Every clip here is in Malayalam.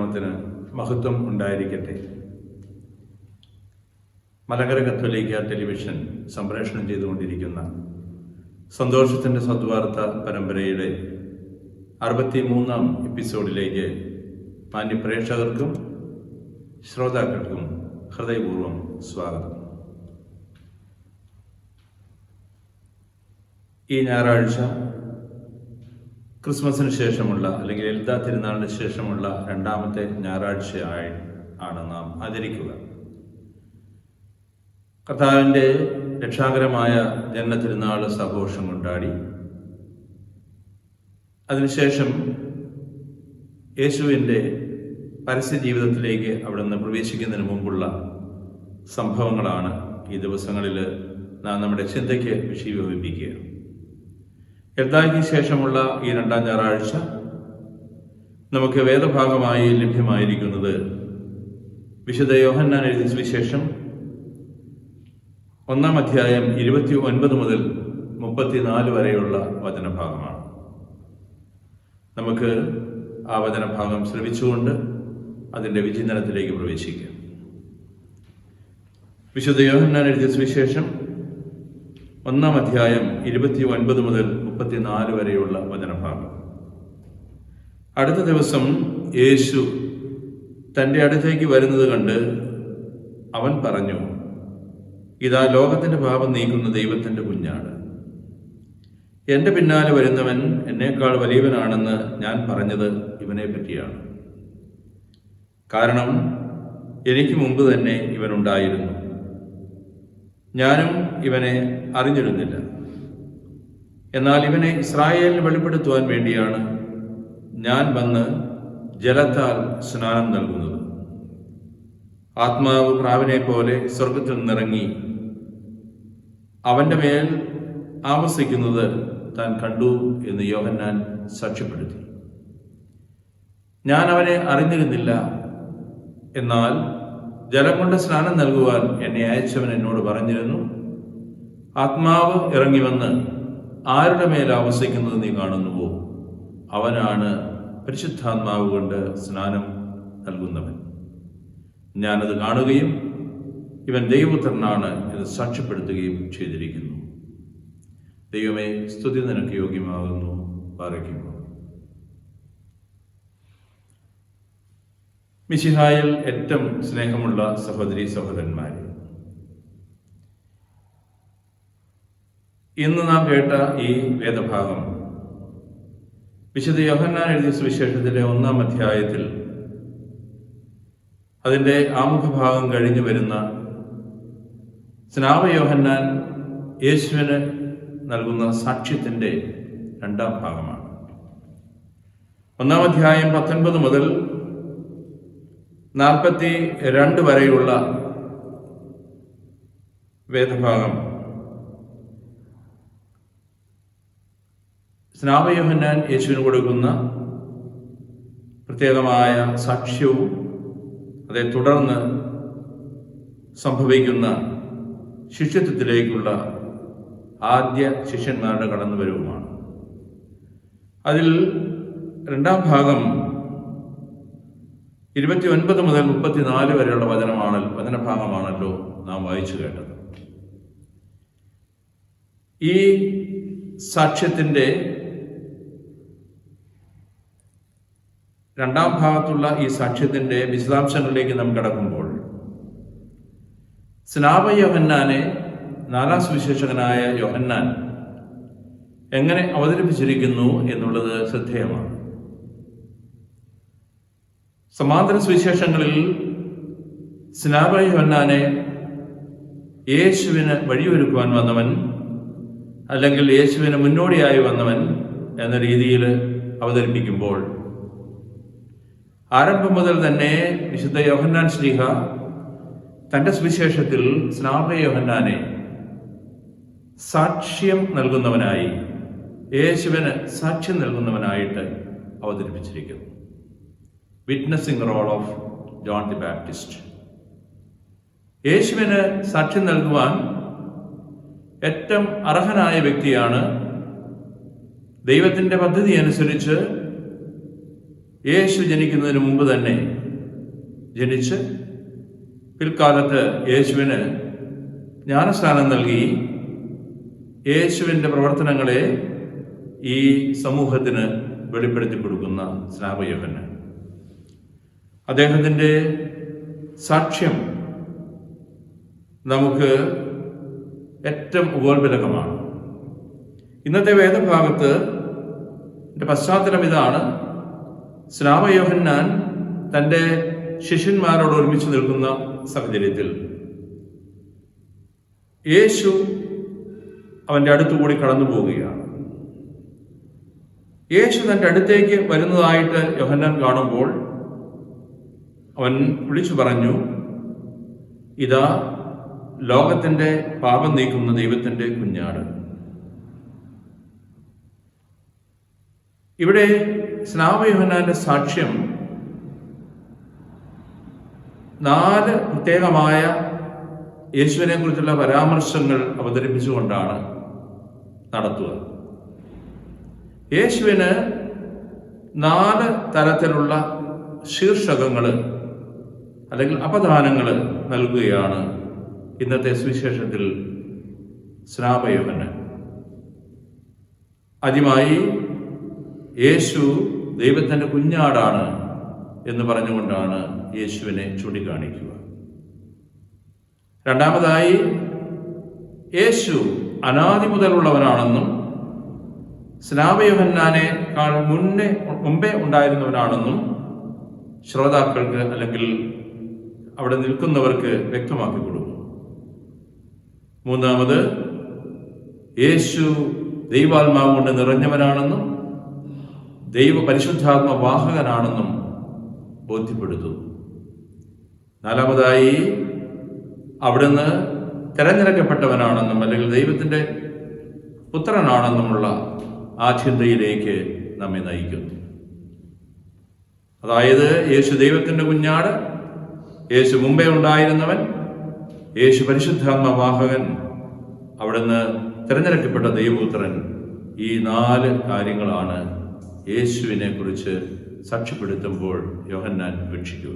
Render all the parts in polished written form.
നാമത്തിന് മഹത്വം ഉണ്ടായിരിക്കട്ടെ. മലങ്കര കത്തോലിക്ക ടെലിവിഷൻ സംപ്രേഷണം ചെയ്തുകൊണ്ടിരിക്കുന്ന സന്തോഷത്തിൻ്റെ സദ്വാർത്ത പരമ്പരയുടെ 63-ാം എപ്പിസോഡിലേക്ക് മാന്യ പ്രേക്ഷകർക്കും ശ്രോതാക്കൾക്കും ഹൃദയപൂർവ്വം സ്വാഗതം. ഈ ഞായറാഴ്ച ക്രിസ്മസിന് ശേഷമുള്ള അല്ലെങ്കിൽ എൽദാ തിരുനാളിന് ശേഷമുള്ള 2ാമത്തെ ഞായറാഴ്ചയായി ആണ് നാം ആചരിക്കുക. കർത്താവിൻ്റെ രക്ഷാകരമായ ജന്മ തിരുനാൾ ആഘോഷം കൊണ്ടാടി അതിനുശേഷം യേശുവിൻ്റെ പരസ്യ ജീവിതത്തിലേക്ക് അവിടുന്ന് പ്രവേശിക്കുന്നതിന് മുമ്പുള്ള സംഭവങ്ങളാണ് ഈ ദിവസങ്ങളിൽ നാം നമ്മുടെ ചിന്തയ്ക്ക് വിഷയീഭവിപ്പിക്കുക. എൽദായ്ക്ക് ശേഷമുള്ള ഈ 2ാം ഞായറാഴ്ച നമുക്ക് വേദഭാഗമായി ലഭ്യമായിരിക്കുന്നത് വിശുദ്ധ യോഹന്നാൻ എഴുതിയ സുവിശേഷം 1-ാം അധ്യായം 29 മുതൽ 34 വരെയുള്ള വചനഭാഗമാണ്. നമുക്ക് ആ വചനഭാഗം ശ്രവിച്ചുകൊണ്ട് അതിൻ്റെ വിചിന്തനത്തിലേക്ക് പ്രവേശിക്കാം. വിശുദ്ധ യോഹന്നാൻ എഴുതിയ സുവിശേഷം 1-ാം അധ്യായം 29 മുതൽ 34 വരെയുള്ള വചനഭാഗം. അടുത്ത ദിവസം യേശു തൻ്റെ അടുത്തേക്ക് വരുന്നത് കണ്ട് അവൻ പറഞ്ഞു, ഇതാ ലോകത്തിൻ്റെ പാപം നീക്കുന്ന ദൈവത്തിൻ്റെ കുഞ്ഞാട്. എൻ്റെ പിന്നാലെ വരുന്നവൻ എന്നേക്കാൾ വലിയവനാണെന്ന് ഞാൻ പറഞ്ഞത് ഇവനെ പറ്റിയാണ്. കാരണം എനിക്ക് മുമ്പ് തന്നെ ഇവനുണ്ടായിരുന്നു, ഞാനും ഇവനെ അറിഞ്ഞിരുന്നില്ല. എന്നാൽ ഇവനെ ഇസ്രായേലിന് വെളിപ്പെടുത്തുവാൻ വേണ്ടിയാണ് ഞാൻ വന്ന് ജലത്താൽ സ്നാനം നൽകുന്നത്. ആത്മാവ് പ്രാവിനെ പോലെ സ്വർഗത്തിൽ നിന്നിറങ്ങി അവൻ്റെ മേൽ ആവസിക്കുന്നത് താൻ കണ്ടു എന്ന് യോഹന്നാൻ സാക്ഷ്യപ്പെടുത്തി. ഞാൻ അവനെ അറിഞ്ഞിരുന്നില്ല, എന്നാൽ ജലം കൊണ്ട് സ്നാനം നൽകുവാൻ എന്നെ അയച്ചവൻ എന്നോട് പറഞ്ഞിരുന്നു, ആത്മാവ് ഇറങ്ങി വന്ന് ആരുടെ മേൽ ആവസിക്കുന്നത് നീ കാണുന്നുവോ അവനാണ് പരിശുദ്ധാത്മാവ് കൊണ്ട് സ്നാനം നൽകുന്നവൻ. ഞാനത് കാണുകയും ഇവൻ ദൈവപുത്രനാണ് എന്ന് സാക്ഷ്യപ്പെടുത്തുകയും ചെയ്തിരിക്കുന്നു. ദൈവമേ, സ്തുതി നിനക്ക് യോഗ്യമാകുന്നു. പാറയ്ക്കുമോ. മിശിഹായിൽ ഏറ്റവും സ്നേഹമുള്ള സഹോദരീ സഹോദരന്മാരെ, ഇന്ന് നാം കേട്ട ഈ വേദഭാഗം വിശുദ്ധ യോഹന്നാൻ എഴുതിയ സുവിശേഷത്തിലെ 1-ാം അധ്യായത്തിൽ അതിൻ്റെ ആമുഖഭാഗം കഴിഞ്ഞു വരുന്ന സ്നാപ യോഹന്നാൻ യേശുവിന് നൽകുന്ന സാക്ഷ്യത്തിൻ്റെ 2ാം ഭാഗമാണ്. 1-ാം അധ്യായം 19 മുതൽ 42 വരെയുള്ള വേദഭാഗം സ്നാപ യോഹന്നാൻ യേശുവിന് കൊടുക്കുന്ന പ്രത്യേകമായ സാക്ഷ്യവും അതേ തുടർന്ന് സംഭവിക്കുന്ന ശിഷ്യത്വത്തിലേക്കുള്ള ആദ്യ ശിഷ്യന്മാരുടെ കടന്നുവരവുമാണ്. അതിൽ 2ാം ഭാഗം 29 മുതൽ 34 വരെയുള്ള വചനഭാഗമാണല്ലോ നാം വായിച്ചു കേട്ടത്. ഈ സാക്ഷ്യത്തിൻ്റെ 2ാം ഭാഗത്തുള്ള ഈ സാക്ഷ്യത്തിൻ്റെ വിശദാംശങ്ങളിലേക്ക് നാം കടക്കുമ്പോൾ സ്നാപ യോഹന്നാനെ 4-ാം സുവിശേഷകനായ യോഹന്നാൻ എങ്ങനെ അവതരിപ്പിച്ചിരിക്കുന്നു എന്നുള്ളത് ശ്രദ്ധേയമാണ്. സമാന്തര സുവിശേഷങ്ങളിൽ സ്നാപ യോഹന്നാനെ യേശുവിന് വഴിയൊരുക്കുവാൻ വന്നവൻ അല്ലെങ്കിൽ യേശുവിന് മുന്നോടിയായി വന്നവൻ എന്ന രീതിയിൽ അവതരിപ്പിക്കുമ്പോൾ ആരംഭം മുതൽ തന്നെ വിശുദ്ധ യോഹന്നാൻ ശ്ലീഹ തൻ്റെ സുവിശേഷത്തിൽ സ്നാപ യോഹന്നാനെ സാക്ഷ്യം നൽകുന്നവനായി, യേശുവിന് സാക്ഷ്യം നൽകുന്നവനായിട്ട് അവതരിപ്പിച്ചിരിക്കുന്നു. Witnessing role of John the Baptist. യേശുവിന് സാക്ഷ്യം നൽകുവാൻ ഏറ്റവും അർഹനായ വ്യക്തിയാണ് ദൈവത്തിൻ്റെ പദ്ധതി അനുസരിച്ച് യേശു ജനിക്കുന്നതിന് മുമ്പ് തന്നെ ജനിച്ച് പിൽക്കാലത്ത് യേശുവിന് ജ്ഞാനസ്നാനം നൽകി യേശുവിൻ്റെ പ്രവർത്തനങ്ങളെ ഈ സമൂഹത്തിന് വെളിപ്പെടുത്തി കൊടുക്കുന്ന സ്നാപക യോഹന്നാൻ. അദ്ദേഹത്തിൻ്റെ സാക്ഷ്യം നമുക്ക് ഏറ്റവും ഉപോത്ബലകമാണ്. ഇന്നത്തെ വേദഭാഗത്ത് പശ്ചാത്തലം ഇതാണ്. സ്നാപക യോഹന്നാൻ തൻ്റെ ശിഷ്യന്മാരോട് ഒരുമിച്ച് നിൽക്കുന്ന സാഹചര്യത്തിൽ യേശു അവൻ്റെ അടുത്തുകൂടി കടന്നു പോവുകയാണ്. യേശു തൻ്റെ അടുത്തേക്ക് വരുന്നതായിട്ട് യോഹന്നാൻ കാണുമ്പോൾ അവൻ വിളിച്ചു പറഞ്ഞു, ഇതാ ലോകത്തിൻ്റെ പാപം നീക്കുന്ന ദൈവത്തിൻ്റെ കുഞ്ഞാട്. ഇവിടെ സ്നാപക യോഹന്നാന്റെ സാക്ഷ്യം 4 പ്രത്യേകമായ യേശുവിനെ കുറിച്ചുള്ള പരാമർശങ്ങൾ അവതരിപ്പിച്ചുകൊണ്ടാണ് നടത്തുക. യേശുവിന് 4 തരത്തിലുള്ള ശീർഷകങ്ങൾ അല്ലെങ്കിൽ അപദാനങ്ങൾ നൽകുകയാണ് ഇന്നത്തെ സുവിശേഷത്തിൽ സ്നാപക യോഹന്നാൻ. ആദ്യമായി യേശു ദൈവത്തിൻ്റെ കുഞ്ഞാടാണ് എന്ന് പറഞ്ഞുകൊണ്ടാണ് യേശുവിനെ ചൂണ്ടിക്കാണിക്കുക. രണ്ടാമതായി യേശു അനാദി മുതലുള്ളവനാണെന്നും സ്നാപക യോഹന്നാനേക്കാൾ മുമ്പേ ഉണ്ടായിരുന്നവനാണെന്നും ശ്രോതാക്കൾക്ക് അല്ലെങ്കിൽ അവിടെ നിൽക്കുന്നവർക്ക് വ്യക്തമാക്കി കൊടുക്കും. മൂന്നാമത് യേശു ദൈവാത്മാവ് കൊണ്ട് നിറഞ്ഞവനാണെന്നും ദൈവ പരിശുദ്ധാത്മ വാഹകനാണെന്നും ബോധ്യപ്പെടുത്തുന്നു. നാലാമതായി അവിടുന്ന് തെരഞ്ഞെടുക്കപ്പെട്ടവനാണെന്നും അല്ലെങ്കിൽ ദൈവത്തിൻ്റെ പുത്രനാണെന്നുമുള്ള ആ ചിന്തയിലേക്ക് നമ്മെ നയിക്കുന്നു. അതായത് യേശു ദൈവത്തിൻ്റെ കുഞ്ഞാട്, യേശു മുമ്പേ ഉണ്ടായിരുന്നവൻ, യേശു പരിശുദ്ധാത്മ വാഹകൻ, അവിടുന്ന് തിരഞ്ഞെടുക്കപ്പെട്ട ദൈവപുത്രൻ. ഈ 4 കാര്യങ്ങളാണ് യേശുവിനെ കുറിച്ച് സാക്ഷ്യപ്പെടുത്തുമ്പോൾ യോഹന്നാൻ വീക്ഷിക്കുക.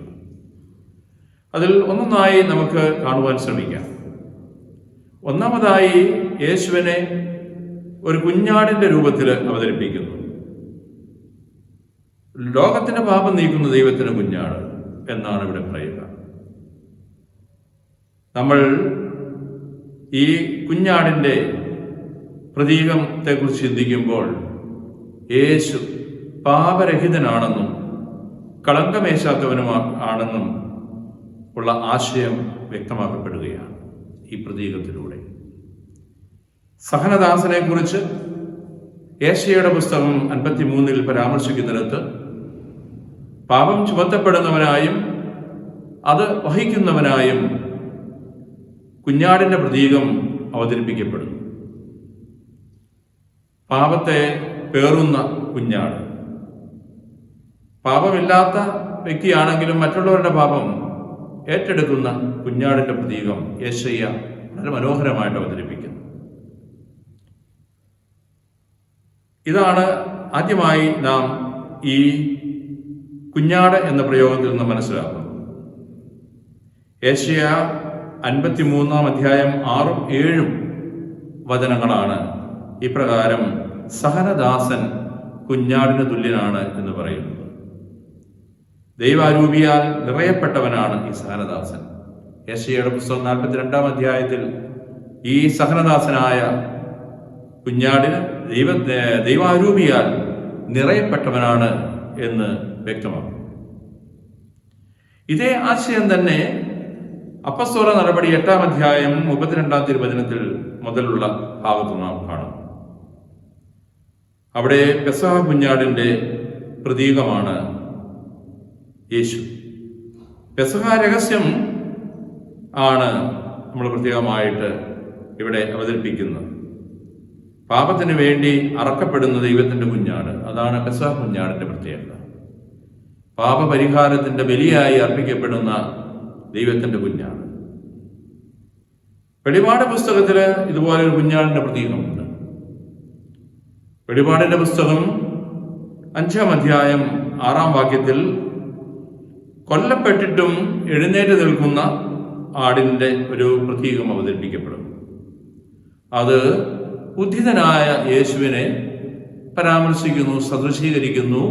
അതിൽ ഒന്നൊന്നായി നമുക്ക് കാണുവാൻ ശ്രമിക്കാം. ഒന്നാമതായി യേശുവിനെ ഒരു കുഞ്ഞാടിൻ്റെ രൂപത്തിൽ അവതരിപ്പിക്കുന്നു. ലോകത്തിന്റെ പാപം നീക്കുന്ന ദൈവത്തിന് കുഞ്ഞാട് എന്നാണ് ഇവിടെ പറയുക. നമ്മൾ ഈ കുഞ്ഞാടിൻ്റെ പ്രതീകത്തെക്കുറിച്ച് ചിന്തിക്കുമ്പോൾ യേശു പാപരഹിതനാണെന്നും കളങ്കമേശാത്തവനുമാണെന്നും ഉള്ള ആശയം വ്യക്തമാക്കപ്പെടുകയാണ് ഈ പ്രതീകത്തിലൂടെ. സഹനദാസനെ കുറിച്ച് യേശയ്യായുടെ പുസ്തകം 53 പരാമർശിക്കുന്നിടത്ത് പാപം ചുമത്തപ്പെടുന്നവനായും അത് വഹിക്കുന്നവനായും കുഞ്ഞാടിൻ്റെ പ്രതീകം അവതരിപ്പിക്കപ്പെടുന്നു. പാപത്തെ പേറുന്ന കുഞ്ഞാട്. പാപമില്ലാത്ത വ്യക്തിയാണെങ്കിലും മറ്റുള്ളവരുടെ പാപം ഏറ്റെടുക്കുന്ന കുഞ്ഞാടിൻ്റെ പ്രതീകം യേശയ്യ വളരെ മനോഹരമായിട്ട് അവതരിപ്പിക്കുന്നു. ഇതാണ് ആദ്യമായി നാം ഈ കുഞ്ഞാട് എന്ന പ്രയോഗത്തിൽ നിന്ന് മനസ്സിലാക്കുന്നത്. യേശയ്യ 53 അധ്യായം 6-7 വചനങ്ങളാണ് ഇപ്രകാരം സഹനദാസൻ കുഞ്ഞാടിന് തുല്യനാണ് എന്ന് പറയുന്നത്. ദൈവാരൂപിയാൽ നിറയപ്പെട്ടവനാണ് ഈ സഹനദാസൻ. യേശയ്യായുടെ പുസ്തകം 42 അധ്യായത്തിൽ ഈ സഹനദാസനായ കുഞ്ഞാടിന് ദൈവാരൂപിയാൽ നിറയപ്പെട്ടവനാണ് എന്ന് വ്യക്തമാക്കും. ഇതേ ആശയം തന്നെ അപ്പസ്തോല നടപടി 8 അധ്യായം 32 തിരുവചനത്തിൽ മുതലുള്ള ഭാഗത്ത് നാം കാണും. അവിടെ പെസഹ കുഞ്ഞാടിൻ്റെ പ്രതീകമാണ് യേശു. പെസഹ രഹസ്യം ആണ് നമ്മൾ പ്രത്യേകമായിട്ട് ഇവിടെ അവതരിപ്പിക്കുന്നത്. പാപത്തിന് വേണ്ടി അറക്കപ്പെടുന്ന ദൈവത്തിൻ്റെ കുഞ്ഞാട്, അതാണ് പെസഹ കുഞ്ഞാടിൻ്റെ പ്രത്യേകത. പാപപരിഹാരത്തിൻ്റെ ബലിയായി അർപ്പിക്കപ്പെടുന്ന ദൈവത്തിൻ്റെ കുഞ്ഞാട്. വെളിപാട് പുസ്തകത്തിൽ ഇതുപോലെ ഒരു കുഞ്ഞാടിൻ്റെ പ്രതീകമുണ്ട്. വെളിപാടിൻ്റെ പുസ്തകം 5 അധ്യായം 6-ാം വാക്യത്തിൽ കൊല്ലപ്പെട്ടിട്ടും എഴുന്നേറ്റ് നിൽക്കുന്ന ആടിൻ്റെ ഒരു പ്രതീകം അവതരിപ്പിക്കപ്പെടും. അത് ഉദ്ധിതനായ യേശുവിനെ പരാമർശിക്കുന്നു, സദൃശീകരിക്കുന്നു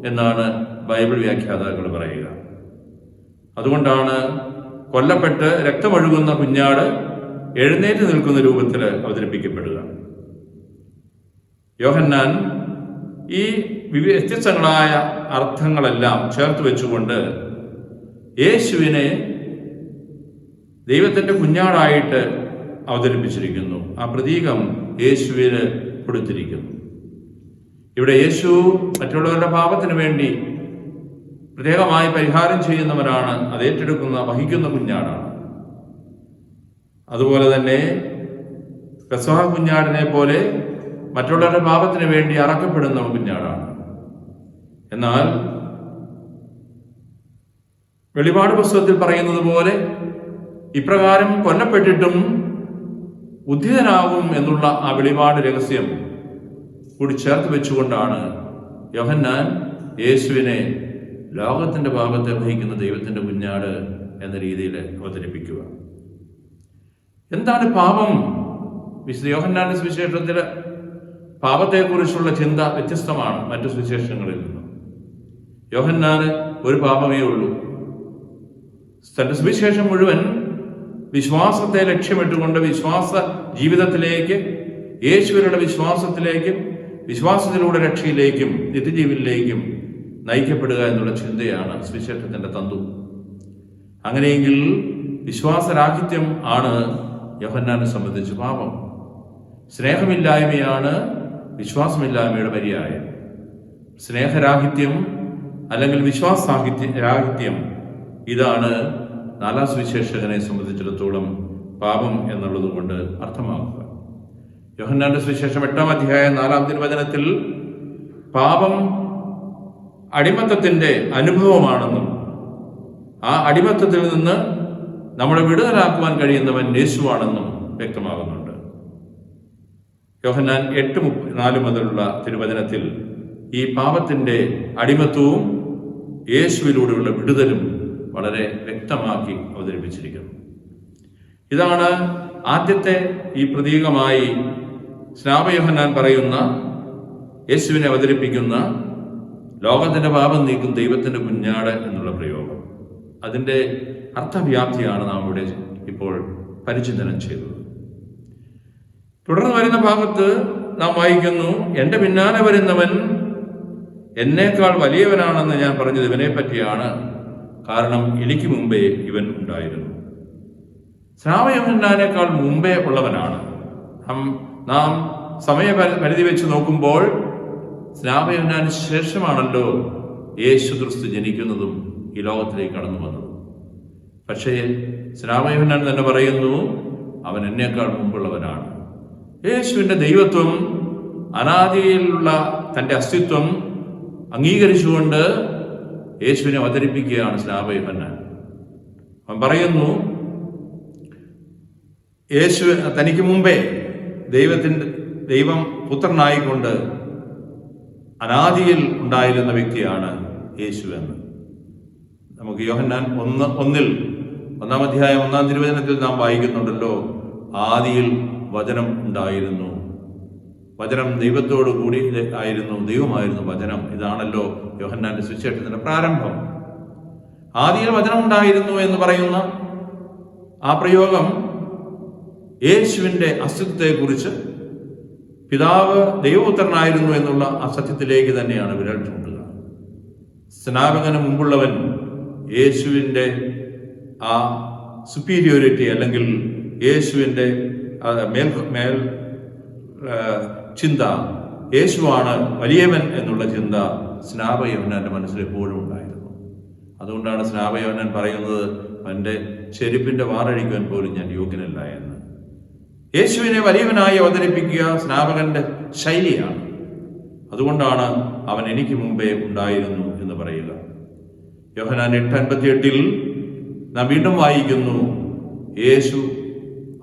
എന്നാണ് ബൈബിൾ വ്യാഖ്യാതാക്കൾ പറയുക. അതുകൊണ്ടാണ് കൊല്ലപ്പെട്ട് രക്തമൊഴുകുന്ന കുഞ്ഞാട് എഴുന്നേറ്റ് നിൽക്കുന്ന രൂപത്തിൽ അവതരിപ്പിക്കപ്പെടുക. യോഹന്നാൻ ഈ വ്യത്യസ്തങ്ങളായ അർത്ഥങ്ങളെല്ലാം ചേർത്ത് വെച്ചുകൊണ്ട് യേശുവിനെ ദൈവത്തിൻ്റെ കുഞ്ഞാടായിട്ട് അവതരിപ്പിച്ചിരിക്കുന്നു. ആ പ്രതീകം യേശുവിന് കൊടുത്തിരിക്കുന്നു. ഇവിടെ യേശു മറ്റുള്ളവരുടെ പാപത്തിന് വേണ്ടി പ്രത്യേകമായി പരിഹാരം ചെയ്യുന്നവനാണ്. അത് ഏറ്റെടുക്കുന്ന, വഹിക്കുന്ന കുഞ്ഞാടാണ്. അതുപോലെ തന്നെ പെസഹ കുഞ്ഞാടിനെ പോലെ മറ്റുള്ളവരുടെ പാപത്തിന് വേണ്ടി അറക്കപ്പെടുന്ന കുഞ്ഞാടാണ്. എന്നാൽ വെളിപാട് പുസ്തകത്തിൽ പറയുന്നത് പോലെ ഇപ്രകാരം കൊല്ലപ്പെട്ടിട്ടും ഉദ്ധിതനാകും എന്നുള്ള ആ വെളിപാട് രഹസ്യം കൂടി ചേർത്ത് വെച്ചുകൊണ്ടാണ് യോഹന്നാൻ യേശുവിനെ ലോകത്തിന്റെ പാപത്തെ വഹിക്കുന്ന ദൈവത്തിന്റെ കുഞ്ഞാട് എന്ന രീതിയിൽ അവതരിപ്പിക്കുക. എന്താണ് പാപം? വിശുദ്ധ യോഹന്നാന്റെ സുവിശേഷത്തിൽ പാപത്തെക്കുറിച്ചുള്ള ചിന്ത വ്യത്യസ്തമാണ് മറ്റു സുവിശേഷങ്ങളിൽ നിന്നും. യോഹന്നാന് ഒരു പാപമേ ഉള്ളൂ. തന്റെ സുവിശേഷം മുഴുവൻ വിശ്വാസത്തെ ലക്ഷ്യമിട്ടുകൊണ്ട് വിശ്വാസ ജീവിതത്തിലേക്ക്, യേശുവിനുള്ള വിശ്വാസത്തിലേക്കും വിശ്വാസത്തിലൂടെ രക്ഷയിലേക്കും നിത്യജീവനിലേക്കും നയിക്കപ്പെടുക എന്നുള്ള ചിന്തയാണ് സുവിശേഷത്തിന്റെ തന്തു. അങ്ങനെയെങ്കിൽ വിശ്വാസരാഹിത്യം ആണ് യോഹന്നാനെ സംബന്ധിച്ച് പാപം. സ്നേഹമില്ലായ്മയാണ് വിശ്വാസമില്ലായ്മയുടെ പര്യായം. സ്നേഹരാഹിത്യം അല്ലെങ്കിൽ രാഹിത്യം ഇതാണ് 4-ാം സുവിശേഷകനെ സംബന്ധിച്ചിടത്തോളം പാപം എന്നുള്ളത് കൊണ്ട് അർത്ഥമാക്കുക. യോഹന്നാന്റെ സുവിശേഷം 8-ാം അധ്യായം 4-ാം തിരുവചനത്തിൽ പാപം അടിമത്തത്തിന്റെ അനുഭവമാണെന്നും ആ അടിമത്തത്തിൽ നിന്ന് നമ്മളെ വിടുതലാക്കുവാൻ കഴിയുന്നവൻ യേശുവാണെന്നും വ്യക്തമാകുന്നുണ്ട്. യോഹന്നാൻ 8:4 മുതലുള്ള തിരുവചനത്തിൽ ഈ പാപത്തിന്റെ അടിമത്വവും യേശുവിലൂടെയുള്ള വിടുതലും വളരെ വ്യക്തമാക്കി അവതരിപ്പിച്ചിരിക്കുന്നു. ഇതാണ് ആദ്യത്തെ ഈ പ്രതീകമായി സ്നാപക പറയുന്ന യേശുവിനെ അവതരിപ്പിക്കുന്ന ലോകത്തിന്റെ പാപം നീക്കും ദൈവത്തിന്റെ കുഞ്ഞാട് എന്നുള്ള പ്രയോഗം. അതിൻ്റെ അർത്ഥവ്യാപ്തിയാണ് നാം ഇവിടെ ഇപ്പോൾ പരിചിന്തനം ചെയ്തത്. തുടർന്ന് വരുന്ന ഭാഗത്ത് നാം വായിക്കുന്നു, എൻ്റെ പിന്നാലെ വരുന്നവൻ എന്നേക്കാൾ വലിയവനാണെന്ന് ഞാൻ പറഞ്ഞത് ഇവനെ പറ്റിയാണ്, കാരണം എനിക്ക് മുമ്പേ ഇവൻ ഉണ്ടായിരുന്നു. സ്നാപക മുമ്പേ ഉള്ളവനാണ്. നാം സമയപരിധി വെച്ച് നോക്കുമ്പോൾ സ്നാപക ശേഷമാണല്ലോ യേശു ക്രിസ്തു ജനിക്കുന്നതും ഈ ലോകത്തിലേക്ക് കടന്നു വന്നതും. പക്ഷേ സ്നാപക തന്നെ പറയുന്നു, അവൻ എന്നേക്കാൾ മുമ്പുള്ളവനാണ്. യേശുവിൻ്റെ ദൈവത്വം, അനാദിയിലുള്ള തൻ്റെ അസ്തിത്വം അംഗീകരിച്ചുകൊണ്ട് യേശുവിനെ അവതരിപ്പിക്കുകയാണ് സ്നാപക. അവൻ പറയുന്നു, യേശു തനിക്ക് മുമ്പേ ദൈവം പുത്രനായിക്കൊണ്ട് അനാദിയിൽ വ്യക്തിയാണ് യേശു എന്ന്. നമുക്ക് യോഹന്നാൻ 1-1 അധ്യായം 1-ാം തിരുവചനത്തിൽ നാം വായിക്കുന്നുണ്ടല്ലോ, ആദിയിൽ വചനം ഉണ്ടായിരുന്നു, വചനം ദൈവത്തോടു കൂടി ആയിരുന്നു, ദൈവമായിരുന്നു വചനം. ഇതാണല്ലോ യോഹന്നാന്റെ സുവിശേഷത്തിന്റെ പ്രാരംഭം. ആദിയിൽ വചനം ഉണ്ടായിരുന്നു എന്ന് പറയുന്ന ആ പ്രയോഗം യേശുവിൻ്റെ അസ്തിത്വത്തെക്കുറിച്ച്, പിതാവ് ദൈവപുത്രനായിരുന്നു എന്നുള്ള ആ സത്യത്തിലേക്ക് തന്നെയാണ് വിരൽ ചൂണ്ടുക. സ്നാപകന് മുമ്പുള്ളവൻ യേശുവിൻ്റെ ആ സുപ്പീരിയോറിറ്റി അല്ലെങ്കിൽ യേശുവിൻ്റെ മേൽ ചിന്ത, യേശുവാണ് വലിയവൻ എന്നുള്ള ചിന്ത സ്നാപക യോഹന്നാന്റെ മനസ്സിൽ എപ്പോഴും ഉണ്ടായിരുന്നു. അതുകൊണ്ടാണ് സ്നാപക യോഹന്നാൻ പറയുന്നത്, എൻ്റെ ചെരുപ്പിൻ്റെ വാറഴിക്കുവാൻ പോലും ഞാൻ യോഗ്യനല്ല എന്ന്. യേശുവിനെ വലിയവനായി അവതരിപ്പിക്കുക സ്നാപകന്റെ ശൈലിയാണ്. അതുകൊണ്ടാണ് അവൻ എനിക്ക് മുമ്പേ ഉണ്ടായിരുന്നു എന്ന് പറയുക. യോഹന്നാൻ 8:58 നാം വീണ്ടും വായിക്കുന്നു, യേശു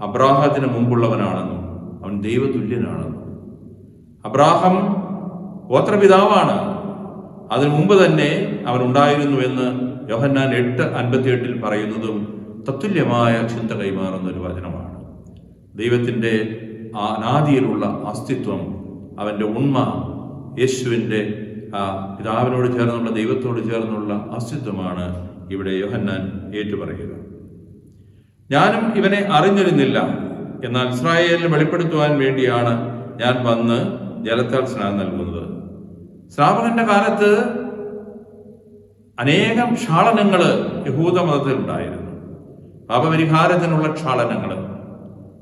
അബ്രാഹത്തിന് മുമ്പുള്ളവനാണെന്നും അവൻ ദൈവതുല്യനാണെന്നും. അബ്രാഹം ഗോത്രപിതാവാണ്. അതിനു മുമ്പ് തന്നെ അവൻ ഉണ്ടായിരുന്നുവെന്ന് യോഹന്നാൻ 8:58 പറയുന്നതും തത്തുല്യമായ ചിന്ത കൈമാറുന്ന ഒരു വചനമാണ്. ദൈവത്തിൻ്റെ അനാദിയിലുള്ള അസ്തിത്വം, അവൻ്റെ ഉണ്മ, യേശുവിൻ്റെ പിതാവിനോട് ചേർന്നുള്ള, ദൈവത്തോട് ചേർന്നുള്ള അസ്തിത്വമാണ് ഇവിടെ യോഹന്നാൻ ഏറ്റുപറയുക. ഞാനും ഇവനെ അറിഞ്ഞിരുന്നില്ല, എന്നാൽ ഇസ്രായേലിന് വെളിപ്പെടുത്തുവാൻ വേണ്ടിയാണ് ഞാൻ വന്ന് ജലത്താൽ സ്നാനം നൽകുന്നത്. ശ്രാവകന്റെ കാലത്ത് അനേകം ക്ഷാളനങ്ങൾ യഹൂദ മതത്തിൽ ഉണ്ടായിരുന്നു. പാപപരിഹാരത്തിനുള്ള ക്ഷാളനങ്ങൾ,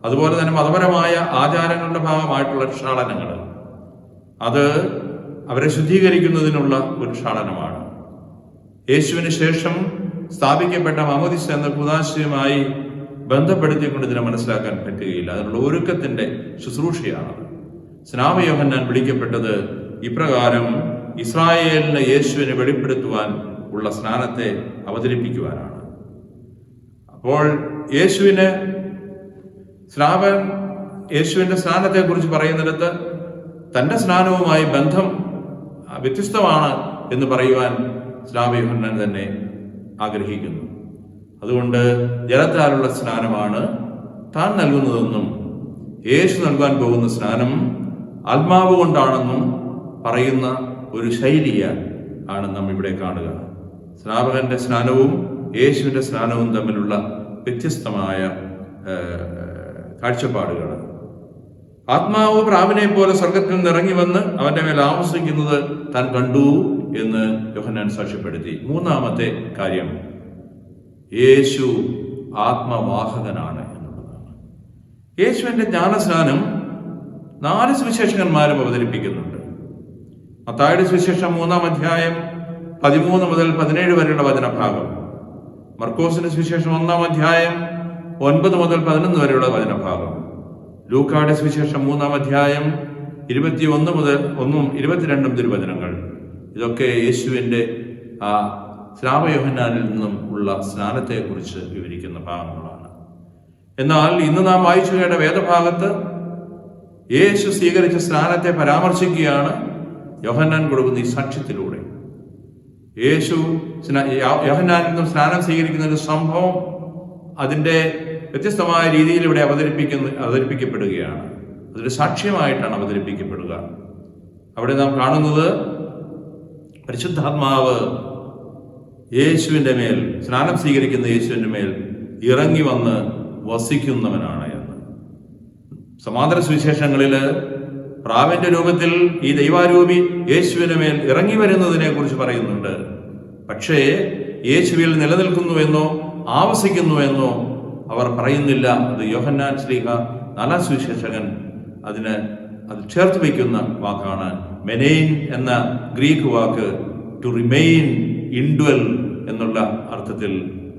അതുപോലെ തന്നെ മതപരമായ ആചാരങ്ങളുടെ ഭാഗമായിട്ടുള്ള ക്ഷാളനങ്ങൾ, അത് അവരെ ശുദ്ധീകരിക്കുന്നതിനുള്ള ഒരു ക്ഷാളനമാണ്. യേശുവിന് ശേഷം സ്ഥാപിക്കപ്പെട്ട മാമോദിസ എന്ന കൂദാശയുമായി ബന്ധപ്പെടുത്തിക്കൊണ്ട് ഇതിനെ മനസ്സിലാക്കാൻ പറ്റുകയില്ല. അതിനുള്ള ഒരുക്കത്തിന്റെ ശുശ്രൂഷയാണ്. സ്നാപക യോഹന്നാൻ വിളിക്കപ്പെട്ടത് ഇപ്രകാരം ഇസ്രായേലിന് യേശുവിനെ വെളിപ്പെടുത്തുവാൻ ഉള്ള സ്നാനത്തെ അവതരിപ്പിക്കുവാനാണ്. അപ്പോൾ യേശുവിന്റെ സ്നാനത്തെ കുറിച്ച് പറയുന്നിടത്ത് തന്റെ സ്നാനവുമായി ബന്ധം വ്യത്യസ്തമാണ് എന്ന് പറയുവാൻ സ്നാപക യോഹന്നാൻ തന്നെ ആഗ്രഹിക്കുന്നു. അതുകൊണ്ട് ജലത്താലുള്ള സ്നാനമാണ് താൻ നൽകുന്നതെന്നും യേശു നൽകാൻ പോകുന്ന സ്നാനം ആത്മാവ് കൊണ്ടാണെന്നും പറയുന്ന ഒരു ശൈലിയ ആണ് നാം ഇവിടെ കാണുക. സ്നാപകന്റെ സ്നാനവും യേശുവിന്റെ സ്നാനവും തമ്മിലുള്ള വ്യത്യസ്തമായ കാഴ്ചപ്പാടുകൾ. ആത്മാവ് പ്രാവിനെ പോലെ സ്വർഗത്തിൽ നിന്ന് ഇറങ്ങി വന്ന് അവന്റെ മേൽ ആവസിക്കുന്നത് താൻ കണ്ടു എന്ന് യോഹന്നാൻ സാക്ഷ്യപ്പെടുത്തി. മൂന്നാമത്തെ കാര്യം, യേശു ആത്മവാഹകനാണ് എന്നുള്ളതാണ്. യേശുവിന്റെ ജ്ഞാനസ്നാനം 4 സുവിശേഷകന്മാരും അവതരിപ്പിക്കുന്നുണ്ട്. മത്തായിയുടെ സുവിശേഷം 3-ാം അധ്യായം 13 മുതൽ 17 വരെയുള്ള വചനഭാഗം, മർക്കോസിന്റെ സുവിശേഷം 1-ാം അധ്യായം 9 മുതൽ 11 വരെയുള്ള വചനഭാഗം, ലൂക്കായുടെ സുവിശേഷം 3-ാം അധ്യായം 21 മുതൽ 1-ഉം 22-ഉം തിരുവചനങ്ങൾ. ഇതൊക്കെ യേശുവിന്റെ സ്നാപക യോഹന്നാനിൽ നിന്നും ഉള്ള സ്നാനത്തെക്കുറിച്ച് വിവരിക്കുന്ന ഭാഗങ്ങളാണ്. എന്നാൽ ഇന്ന് നാം വായിച്ചു കേട്ട വേദഭാഗത്ത് യേശു സ്വീകരിച്ച സ്നാനത്തെ പരാമർശിക്കുകയാണ് യോഹന്നാൻ കൊടുക്കുന്ന ഈ സാക്ഷ്യത്തിലൂടെ. യേശു യോഹന്നാനിൽ നിന്നും സ്നാനം സ്വീകരിക്കുന്ന ഒരു സംഭവം അതിൻ്റെ വ്യത്യസ്തമായ രീതിയിൽ ഇവിടെ അവതരിപ്പിക്കപ്പെടുകയാണ്. അതൊരു സാക്ഷ്യമായിട്ടാണ് അവതരിപ്പിക്കപ്പെടുക. അവിടെ നാം കാണുന്നത് പരിശുദ്ധാത്മാവ് യേശുവിൻ്റെ മേൽ, സ്നാനം സ്വീകരിക്കുന്ന യേശുവിൻ്റെ മേൽ ഇറങ്ങി വന്ന് വസിക്കുന്നവനാണ് എന്ന്. സമാന്തര സുവിശേഷങ്ങളിൽ പ്രാവിന്റെ രൂപത്തിൽ ഈ ദൈവാരൂപി യേശുവിന് മേൽ ഇറങ്ങി വരുന്നതിനെ കുറിച്ച് പറയുന്നുണ്ട്. പക്ഷേ യേശുവിൽ നിലനിൽക്കുന്നുവെന്നോ ആവസിക്കുന്നുവെന്നോ അവർ പറയുന്നില്ല. അത് യോഹന്നാൻ ശ്ലീഹ 4-ാം സുവിശേഷകൻ അത് ചേർത്ത് വയ്ക്കുന്ന വാക്കാണ്. മെനെയിൻ എന്ന ഗ്രീക്ക് വാക്ക് ടു റിമെയിൻ, ഇൻഡ്വെൽ എന്നുള്ള അർത്ഥത്തിൽ,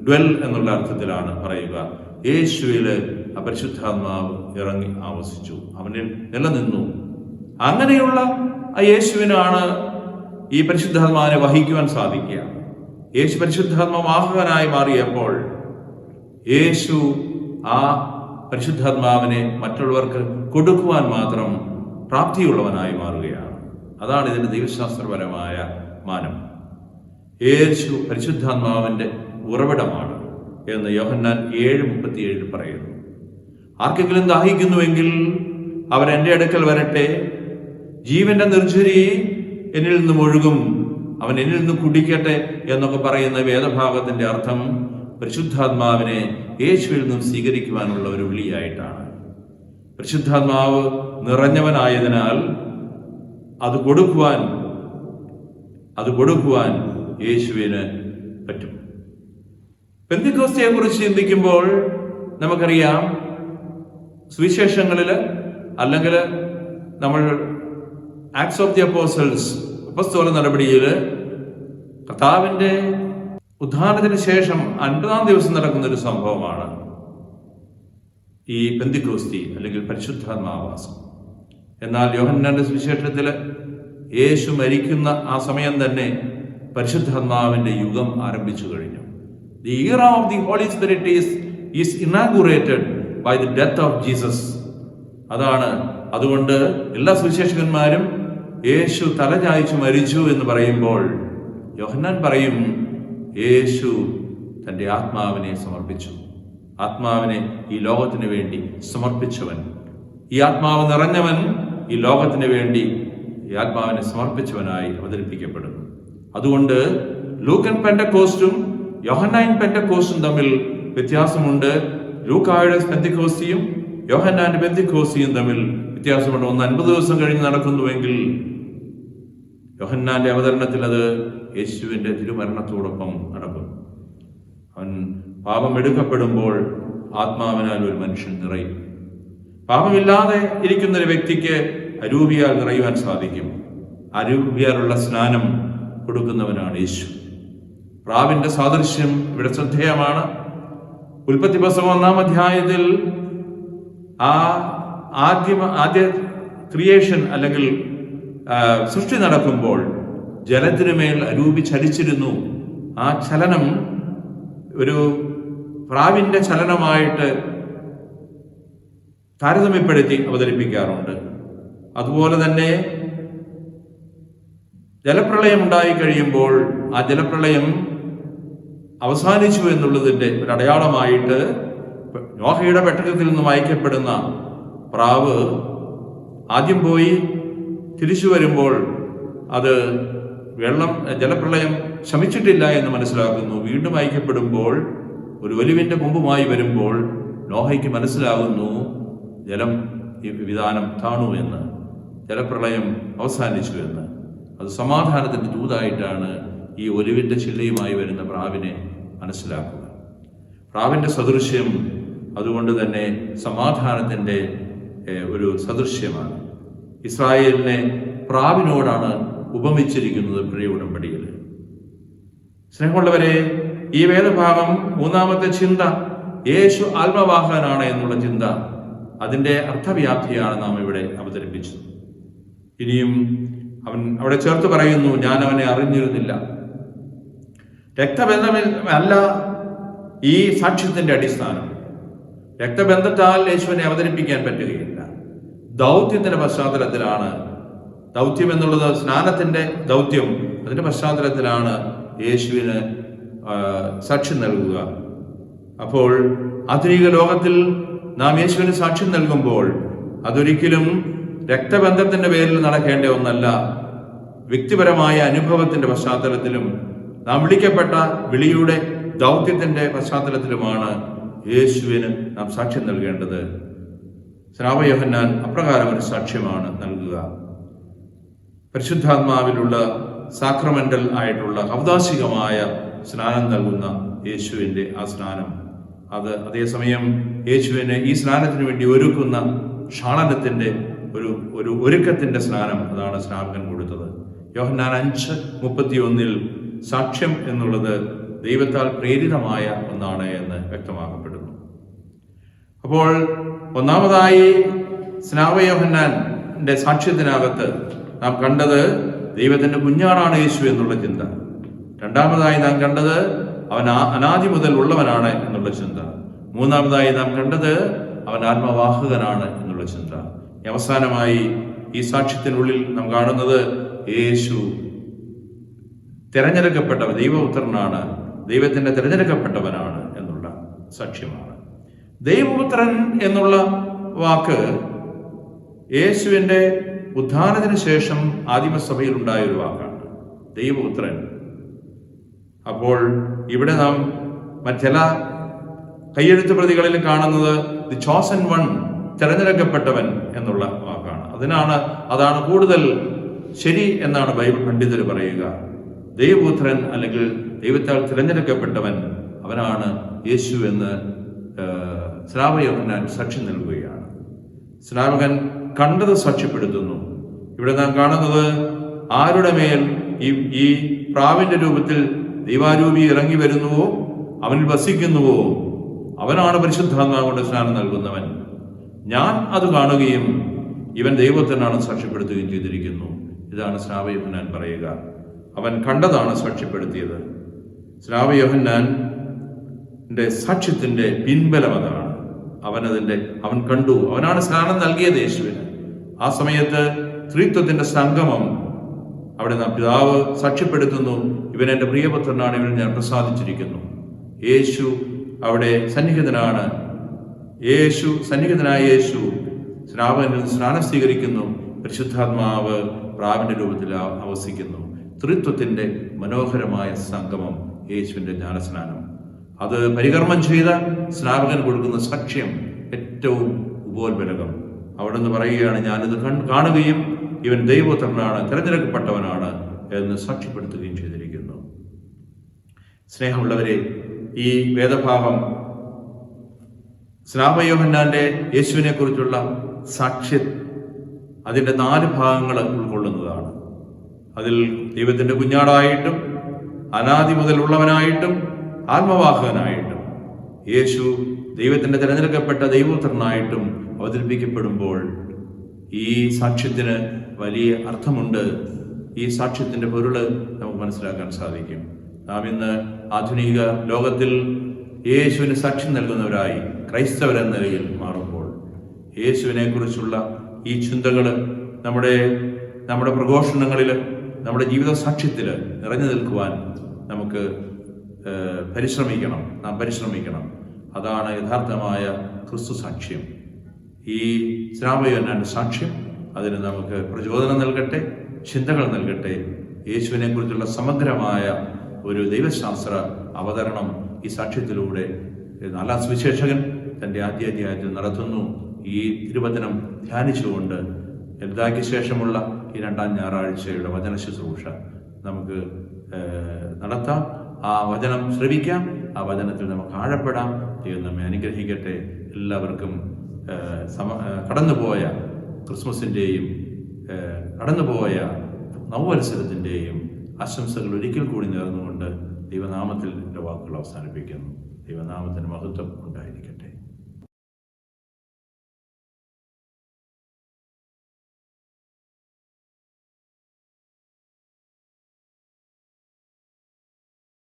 ഡ്വെൽ എന്നുള്ള അർത്ഥത്തിലാണ് പറയുക. യേശുവില് പരിശുദ്ധാത്മാവ് ഇറങ്ങി ആവസിച്ചു, അവനിൽ നിലനിന്നു. അങ്ങനെയുള്ള ആ യേശുവിനാണ് ഈ പരിശുദ്ധാത്മാവിനെ വഹിക്കുവാൻ സാധിക്കുക. യേശു പരിശുദ്ധാത്മാവാഹകനായി മാറിയപ്പോൾ യേശു ആ പരിശുദ്ധാത്മാവിനെ മറ്റുള്ളവർക്ക് കൊടുക്കുവാൻ മാത്രം പ്രാപ്തിയുള്ളവനായി മാറുകയാണ്. അതാണ് ഇതിന്റെ ദൈവശാസ്ത്രപരമായ മാനം. യേശു പരിശുദ്ധാത്മാവിന്റെ ഉറവിടമാണ് എന്ന് യോഹന്നാൻ 7:37 പറയുന്നു. ആർക്കെങ്കിലും ദാഹിക്കുന്നുവെങ്കിൽ അവൻ എൻ്റെ അടുക്കൽ വരട്ടെ, ജീവന്റെ നിർജ്ജരി എന്നിൽ നിന്നും ഒഴുകും, അവൻ എന്നിൽ നിന്ന് കുടിക്കട്ടെ എന്നൊക്കെ പറയുന്ന വേദഭാഗത്തിന്റെ അർത്ഥം പരിശുദ്ധാത്മാവിനെ യേശുവിൽ നിന്നും സ്വീകരിക്കുവാനുള്ള ഒരു വിളിയായിട്ടാണ്. പരിശുദ്ധാത്മാവ് നിറഞ്ഞവനായതിനാൽ അത് കൊടുക്കുവാൻ യേശുവിന് പറ്റും. പെന്തിക്കോസ്തിയെ കുറിച്ച് ചിന്തിക്കുമ്പോൾ നമുക്കറിയാം, സുവിശേഷങ്ങളിൽ അല്ലെങ്കിൽ നമ്മൾ ആക്ട്സ് ഓഫ് ദി അപ്പോസ്റ്റൽസ്, അപ്പസ്തോല നടപടിയിൽ കർത്താവിന്റെ ഉദ്ധാനത്തിന് ശേഷം 50-ാം ദിവസം നടക്കുന്ന ഒരു സംഭവമാണ് ഈ പെന്തിക്കോസ്തി അല്ലെങ്കിൽ പരിശുദ്ധാത്മാവാസം. എന്നാൽ യോഹന്നാന്റെ സുവിശേഷത്തിൽ യേശു മരിക്കുന്ന ആ സമയം തന്നെ പരിശുദ്ധാത്മാവിന്റെ യുഗം ആരംഭിച്ചു കഴിഞ്ഞു. The era of the Holy Spirit is inaugurated by the death of Jesus. അതുകൊണ്ട് എല്ലാ സുവിശേഷകന്മാരും യേശു തലചായ്ച്ചു മരിച്ചു എന്ന് പറയുമ്പോൾ യോഹന്നാൻ പറയും, യേശു തൻ്റെ ആത്മാവിനെ സമർപ്പിച്ചു. ആത്മാവിനെ ഈ ലോകത്തിന് വേണ്ടി സമർപ്പിച്ചവൻ, ഈ ആത്മാവ് നിറഞ്ഞവൻ ഈ ലോകത്തിന് വേണ്ടി ഈ ആത്മാവിനെ സമർപ്പിച്ചവനായി അവതരിപ്പിക്കപ്പെടുന്നു. അതുകൊണ്ട് ലൂക്കൻ പെന്തക്കോസ്റ്റും യോഹന്നാൻ പെന്തക്കോസ്റ്റും തമ്മിൽ വ്യത്യാസമുണ്ട്. ലൂക്കായുടെ പെന്തക്കോസ്തിയും യോഹന്നാന്റെ പെന്തക്കോസ്തിയും തമ്മിൽ വ്യത്യാസമുണ്ട്. ഒന്ന് 50 ദിവസം കഴിഞ്ഞ് നടക്കുന്നുവെങ്കിൽ യോഹന്നാന്റെ അവതരണത്തിൽ അത് യേശുവിന്റെ തിരുമരണത്തോടൊപ്പം നടക്കും. അവൻ പാപം എടുക്കപ്പെടുമ്പോൾ ആത്മാവിനാൽ ഒരു മനുഷ്യൻ നിറയും. പാപമില്ലാതെ ഇരിക്കുന്ന ഒരു വ്യക്തിക്ക് അരൂപിയാൽ നിറയുവാൻ സാധിക്കും. അരൂപിയാലുള്ള സ്നാനം കൊടുക്കുന്നവനാണ് യേശു. പ്രാവിന്റെ സാദൃശ്യം ഇവിടെ ശ്രദ്ധേയമാണ്. ഉൽപ്പത്തി പുസ്തകം 1-ാം അധ്യായത്തിൽ ആദ്യ ക്രിയേഷൻ അല്ലെങ്കിൽ സൃഷ്ടി നടക്കുമ്പോൾ ജലത്തിനുമേൽ അരൂപി ചലിച്ചിരുന്നു. ആ ചലനം ഒരു പ്രാവിന്റെ ചലനമായിട്ട് താരതമ്യപ്പെടുത്തി അവതരിപ്പിക്കാറുണ്ട്. അതുപോലെ തന്നെ ജലപ്രളയം ഉണ്ടായി കഴിയുമ്പോൾ ആ ജലപ്രളയം അവസാനിച്ചു എന്നുള്ളതിൻ്റെ ഒരു അടയാളമായിട്ട് നോഹയുടെ പെട്ടകത്തിൽ നിന്ന് വായിക്കപ്പെടുന്ന പ്രാവ് ആദ്യം പോയി തിരിച്ചു വരുമ്പോൾ അത് ജലപ്രളയം ശമിച്ചിട്ടില്ല എന്ന് മനസ്സിലാക്കുന്നു. വീണ്ടും അയക്കപ്പെടുമ്പോൾ ഒരു ഒലിവിന്റെ കൊമ്പുമായി വരുമ്പോൾ നോഹയ്ക്ക് മനസ്സിലാകുന്നു ജലം വിധാനം താണു എന്ന്, ജലപ്രളയം അവസാനിച്ചു എന്ന്. അത് സമാധാനത്തിന്റെ ദൂതായിട്ടാണ് ഈ ഒലിവിന്റെ ചില്ലയുമായി വരുന്ന പ്രാവിനെ മനസ്സിലാക്കുക. പ്രാവിന്റെ സദൃശ്യം അതുകൊണ്ട് തന്നെ സമാധാനത്തിന്റെ ഒരു സദൃശ്യമാണ്. ഇസ്രായേലിനെ പ്രാവിനോടാണ് ഉപമിച്ചിരിക്കുന്നത് പഴയ ഉടമ്പടിയിൽ. സ്നേഹമുള്ളവരെ, ഈ വേദഭാഗം 3-ാമത്തെ ചിന്ത യേശു ആത്മവാഹകനാണ് എന്നുള്ള ചിന്ത, അതിൻ്റെ അർത്ഥവ്യാപ്തിയാണ് നാം ഇവിടെ അവതരിപ്പിച്ചത്. ഇനിയും അവൻ അവിടെ ചേർത്ത് പറയുന്നു, ഞാൻ അവനെ അറിഞ്ഞിരുന്നില്ല. രക്തബന്ധമല്ല ഈ സാക്ഷ്യത്തിന്റെ അടിസ്ഥാനം. രക്തബന്ധത്താൽ യേശുവിനെ അവതരിപ്പിക്കാൻ പറ്റുകയില്ല. ദൗത്യത്തിന്റെ പശ്ചാത്തലത്തിലാണ്, ദൗത്യം എന്നുള്ളത് സ്നാനത്തിന്റെ ദൗത്യം, അതിന്റെ പശ്ചാത്തലത്തിലാണ് യേശുവിന് സാക്ഷ്യം നൽകുക. അപ്പോൾ ആധുനിക ലോകത്തിൽ നാം യേശുവിന് സാക്ഷ്യം നൽകുമ്പോൾ അതൊരിക്കലും രക്തബന്ധത്തിന്റെ പേരിൽ നടക്കേണ്ട ഒന്നല്ല. വ്യക്തിപരമായ അനുഭവത്തിന്റെ പശ്ചാത്തലത്തിലും നാം വിളിക്കപ്പെട്ട വിളിയുടെ ദൗത്യത്തിന്റെ പശ്ചാത്തലത്തിലുമാണ് യേശുവിന് നാം സാക്ഷ്യം നൽകേണ്ടത്. സ്നാപക യോഹന്നാൻ അപ്രകാരം ഒരു സാക്ഷ്യമാണ് നൽകുക. പരിശുദ്ധാത്മാവിലുള്ള സാക്രമെന്റൽ ആയിട്ടുള്ള ഔദാസികമായ സ്നാനം നൽകുന്ന യേശുവിൻ്റെ ആ സ്നാനം, അത് അതേസമയം യേശുവിനെ ഈ സ്നാനത്തിന് വേണ്ടി ഒരുക്കുന്ന ക്ഷാളനത്തിന്റെ ഒരു ഒരുക്കത്തിന്റെ സ്നാനം, അതാണ് സ്നാപകൻ കൊടുത്തത്. യോഹന്നാൻ 5:31 സാക്ഷ്യം എന്നുള്ളത് ദൈവത്താൽ പ്രേരിതമായ ഒന്നാണ് എന്ന് വ്യക്തമാക്കപ്പെടുന്നു. അപ്പോൾ ഒന്നാമതായി സ്നാപക യോഹന്നാന്റെ സാക്ഷ്യത്തിനകത്ത് നാം കണ്ടത് ദൈവത്തിന്റെ കുഞ്ഞാടാണ് യേശു എന്നുള്ള ചിന്ത. രണ്ടാമതായി നാം കണ്ടത് അവൻ അനാദി മുതൽ ഉള്ളവനാണ് എന്നുള്ള ചിന്ത. മൂന്നാമതായി നാം കണ്ടത് അവൻ ആത്മവാഹകനാണ് എന്നുള്ള ചിന്ത. അവസാനമായി ഈ സാക്ഷ്യത്തിനുള്ളിൽ നാം കാണുന്നത് യേശു തിരഞ്ഞെടുക്കപ്പെട്ടവൻ, ദൈവപുത്രനാണ്, ദൈവത്തിന്റെ തിരഞ്ഞെടുക്കപ്പെട്ടവനാണ് എന്നുള്ള സാക്ഷ്യമാണ്. ദൈവപുത്രൻ എന്നുള്ള വാക്ക് യേശുവിന്റെ ഉത്ഥാനത്തിന് ശേഷം ആദിമസഭയിൽ ഉണ്ടായ ഒരു വാക്കാണ്, ദൈവപുത്രൻ. അപ്പോൾ ഇവിടെ നാം മറ്റെല്ല കയ്യെഴുത്ത് പ്രതികളിൽ കാണുന്നത് ദി ചോസൻ വൺ, തിരഞ്ഞെടുക്കപ്പെട്ടവൻ എന്നുള്ള വാക്കാണ്. അതാണ് കൂടുതൽ ശരി എന്നാണ് ബൈബിൾ പണ്ഡിതർ പറയുക. ദൈവപുത്രൻ അല്ലെങ്കിൽ ദൈവത്താൽ തിരഞ്ഞെടുക്കപ്പെട്ടവൻ, അവനാണ് യേശു എന്ന് സ്നാപക യോഹന്നാൻ സാക്ഷ്യം നൽകുകയാണ്. സ്നാപകൻ കണ്ടത് സാക്ഷ്യപ്പെടുത്തുന്നു. ഇവിടെ നാം കാണുന്നത് ആരുടെ മേൽ ഈ പ്രാവിന്റെ രൂപത്തിൽ ദൈവാരൂപി ഇറങ്ങി വരുന്നുവോ, അവനിൽ വസിക്കുന്നുവോ, അവനാണ് പരിശുദ്ധാത്മാവ് കൊണ്ട് സ്നാനം നൽകുന്നവൻ. ഞാൻ അത് കാണുകയും ഇവൻ ദൈവത്തിനാണ് സാക്ഷ്യപ്പെടുത്തുകയും ചെയ്തിരിക്കുന്നു. ഇതാണ് സ്നാപക യോഹന്നാൻ പറയുക. അവൻ കണ്ടതാണ് സാക്ഷ്യപ്പെടുത്തിയത്. സ്നാപക യോഹന്നാന്റെ സാക്ഷ്യത്തിന്റെ പിൻബലം അതാണ്. അവൻ കണ്ടു, അവനാണ് സ്നാനം നൽകിയത് യേശുവിന്. ആ സമയത്ത് ത്രിത്വത്തിന്റെ സംഗമം. അവിടെ നാം പിതാവ് സാക്ഷ്യപ്പെടുത്തുന്നു, ഇവൻ എൻ്റെ പ്രിയപുത്രനാണ്, ഇവൻ ഞാൻ പ്രസാദിച്ചിരിക്കുന്നു. യേശു അവിടെ സന്നിഹിതനാണ്. സന്നിഹിതനായ യേശു സ്നാപകനിൽ സ്നാനം സ്വീകരിക്കുന്നു. പരിശുദ്ധാത്മാവ് പ്രാവിന്റെ രൂപത്തിൽ അവസിക്കുന്നു. ത്രിത്വത്തിന്റെ മനോഹരമായ സംഗമം യേശുവിന്റെ ജ്ഞാനസ്നാനം. അത് പരികർമ്മം ചെയ്ത സ്നാപകൻ കൊടുക്കുന്ന സാക്ഷ്യം ഏറ്റവും ഉപോത്ബലകം. അവിടെ നിന്ന് പറയുകയാണ്, ഞാനിത് കാണുകയും ഇവൻ ദൈവപുത്രനാണ്, തിരഞ്ഞെടുക്കപ്പെട്ടവനാണ് എന്ന് സാക്ഷ്യപ്പെടുത്തുകയും ചെയ്തിരിക്കുന്നു. സ്നേഹമുള്ളവരെ, ഈ വേദഭാഗം സ്നാപക യോഹന്നാന്റെ യേശുവിനെ കുറിച്ചുള്ള സാക്ഷ്യം അതിൻ്റെ 4 ഭാഗങ്ങൾ ഉൾക്കൊള്ളുന്നതാണ്. അതിൽ ദൈവത്തിന്റെ കുഞ്ഞാടായിട്ടും അനാദി മുതലുള്ളവനായിട്ടും ആത്മവാഹകനായിട്ടും യേശു ദൈവത്തിന്റെ തിരഞ്ഞെടുക്കപ്പെട്ട ദൈവപുത്രനായിട്ടും അവതരിപ്പിക്കപ്പെടുമ്പോൾ ഈ സാക്ഷ്യത്തിന് വലിയ അർത്ഥമുണ്ട്. ഈ സാക്ഷ്യത്തിന്റെ പൊരുള് നമുക്ക് മനസ്സിലാക്കാൻ സാധിക്കും. നാം ഇന്ന് ആധുനിക ലോകത്തിൽ യേശുവിന് സാക്ഷ്യം നൽകുന്നവരായി ക്രൈസ്തവരെന്ന നിലയിൽ മാറുമ്പോൾ യേശുവിനെ കുറിച്ചുള്ള ഈ ചിന്തകൾ നമ്മുടെ പ്രഘോഷണങ്ങളിൽ, നമ്മുടെ ജീവിത സാക്ഷ്യത്തിൽ നിറഞ്ഞു നിൽക്കുവാൻ നമുക്ക് പരിശ്രമിക്കണം. അതാണ് യഥാർത്ഥമായ ക്രിസ്തു സാക്ഷ്യം. ഈ സ്നാപക യോഹന്നാന്റെ സാക്ഷ്യം അതിന് നമുക്ക് പ്രചോദനം നൽകട്ടെ, ചിന്തകൾ നൽകട്ടെ. യേശുവിനെ കുറിച്ചുള്ള സമഗ്രമായ ഒരു ദൈവശാസ്ത്ര അവതരണം ഈ സാക്ഷ്യത്തിലൂടെ 4-ാം സുവിശേഷകൻ തൻ്റെ ആദ്യ അധ്യായത്തിൽ നടത്തുന്നു. ഈ തിരുവചനം ധ്യാനിച്ചുകൊണ്ട് ലളിതായ്ക്ക് ശേഷമുള്ള ഈ 2-ാം ഞായറാഴ്ചയുടെ വചന ശുശ്രൂഷ നമുക്ക് നടത്താം. ആ വചനം ശ്രവിക്കാം, ആ വചനത്തിൽ നമുക്ക് ആഴപ്പെടാം. ദൈവം നമ്മെ അനുഗ്രഹിക്കട്ടെ. എല്ലാവർക്കും കടന്നുപോയ ക്രിസ്മസിൻ്റെയും കടന്നുപോയ നവവത്സരത്തിൻ്റെയും ആശംസകൾ ഒരിക്കൽ കൂടി നേർന്നുകൊണ്ട് ദൈവനാമത്തിൽ എൻ്റെ വാക്കുകൾ അവസാനിപ്പിക്കുന്നു. ദൈവനാമത്തിന് മഹത്വം ഉണ്ടായിരിക്കട്ടെ.